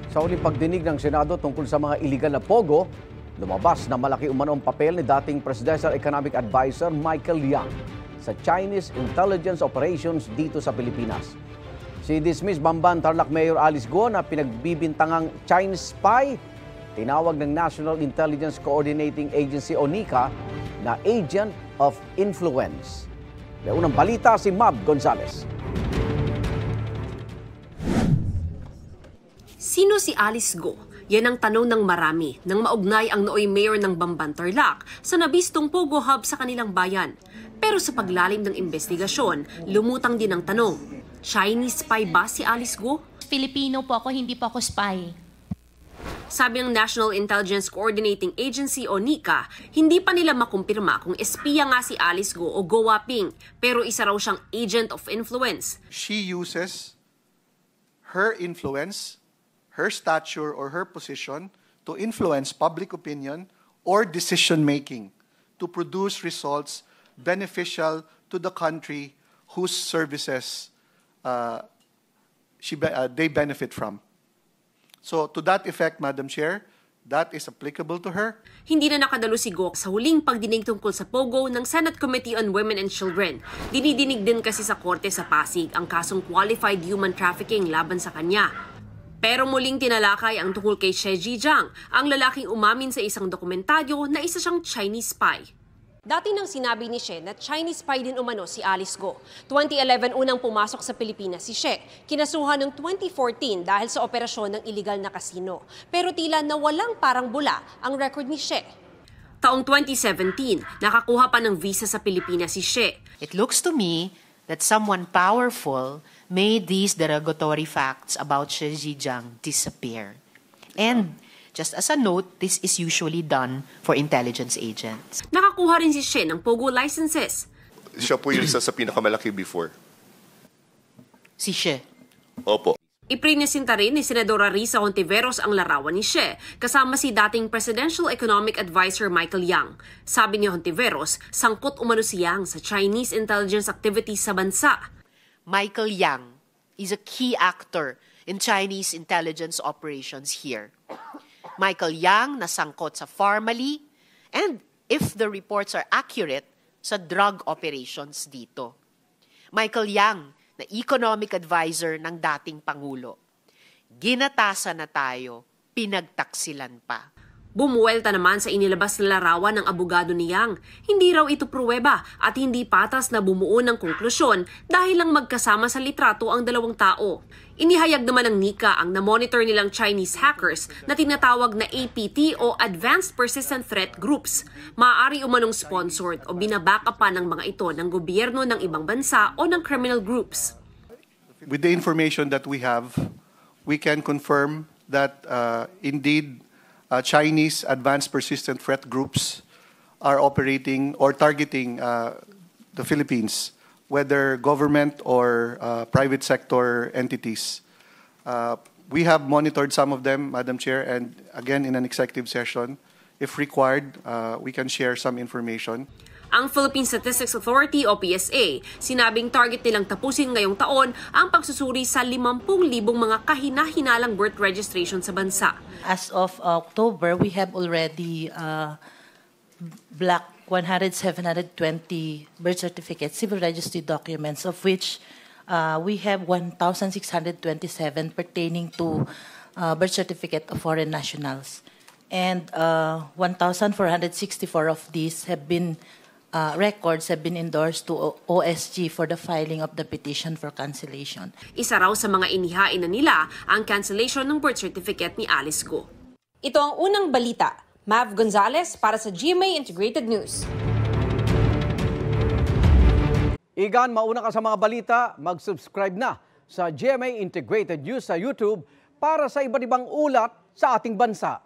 Sa huling pagdinig ng Senado tungkol sa mga iligal na pogo, lumabas na malaki umanong papel ni dating Presidential Economic Advisor Michael Yang sa Chinese intelligence operations dito sa Pilipinas. Si dismiss Bamban Tarlac Mayor Alice Go na pinagbibintangang Chinese spy, tinawag ng National Intelligence Coordinating Agency o NICA na agent of influence. May unang balita si Mab Gonzales. Sino si Alice Go? Yan ang tanong ng marami nang maugnay ang nooy mayor ng Bamban Tarlac sa nabistong Pogo Hub sa kanilang bayan. Pero sa paglalim ng investigasyon, lumutang din ang tanong, Chinese spy ba si Alice Go? Filipino po ako, hindi po ako spy. Sabi ng National Intelligence Coordinating Agency o NICA, hindi pa nila makumpirma kung espiya nga si Alice Go o Go Waping, pero isa raw siyang agent of influence. She uses her influence, her stature or her position to influence public opinion or decision-making to produce results beneficial to the country whose services they benefit from. So to that effect, Madam Chair, that is applicable to her. Hindi na nakadalo si Go sa huling pagdinig tungkol sa Pogo ng Senate Committee on Women and Children. Dinidinig din kasi sa korte sa Pasig ang kasong qualified human trafficking laban sa kanya. Pero muling tinalakay ang tungkol kay Xie Zhijiang, ang lalaking umamin sa isang dokumentaryo na isa siyang Chinese spy. Dati nang sinabi ni Xie na Chinese spy din umano si Alice Go. 2011 unang pumasok sa Pilipinas si Xie. Kinasuhan ng 2014 dahil sa operasyon ng illegal na kasino. Pero tila na walang parang bula ang record ni Xie. Taong 2017, nakakuha pa ng visa sa Pilipinas si Xie. It looks to me that someone powerful made these derogatory facts about Xie Zhijiang disappear. And just as a note, this is usually done for intelligence agents. Nakakuha rin si Xie ng Pogo licenses. Siya po yung isa sa pinakamalaki before. Si Xie? Opo. Iprinisinta rin ni Senadora Risa Hontiveros ang larawan ni Xie, kasama si dating Presidential Economic Advisor Michael Yang. Sabi ni Hontiveros, sangkot umano si Yang sa Chinese intelligence activities sa bansa. Michael Yang is a key actor in Chinese intelligence operations here. Michael Yang nasangkot sa Pharmally and, if the reports are accurate, sa drug operations dito. Michael Yang na economic advisor ng dating Pangulo. Ginatasan na tayo, pinagtaksilan pa. Bumuwelta naman sa inilabas na larawan ng abogado ni Yang. Hindi raw ito pruweba at hindi patas na bumuo ng konklusyon dahil lang magkasama sa litrato ang dalawang tao. Inihayag naman ng NICA ang na-monitor nilang Chinese hackers na tinatawag na APT o Advanced Persistent Threat Groups. Maaari umanong sponsored o binabaka pa ng mga ito ng gobyerno ng ibang bansa o ng criminal groups. With the information that we have, we can confirm that indeed Chinese advanced persistent threat groups are operating or targeting the Philippines, whether government or private sector entities. We have monitored some of them, Madam Chair, and again in an executive session, if required, we can share some information. Ang Philippine Statistics Authority o PSA, sinabing target nilang tapusin ngayong taon ang pagsusuri sa 50,000 mga kahina-hinalang birth registration sa bansa. As of October, we have already blocked 720 birth certificates, civil registry documents, of which we have 1,627 pertaining to birth certificate of foreign nationals. And 1,464 of these have been records have been endorsed to OSG for the filing of the petition for cancellation. Isa raw sa mga inihain na nila ang cancellation ng birth certificate ni Alice Go. Ito ang unang balita. Mav Gonzales para sa GMA Integrated News. Igan, mauna ka sa mga balita, mag-subscribe na sa GMA Integrated News sa YouTube para sa iba't ibang ulat sa ating bansa.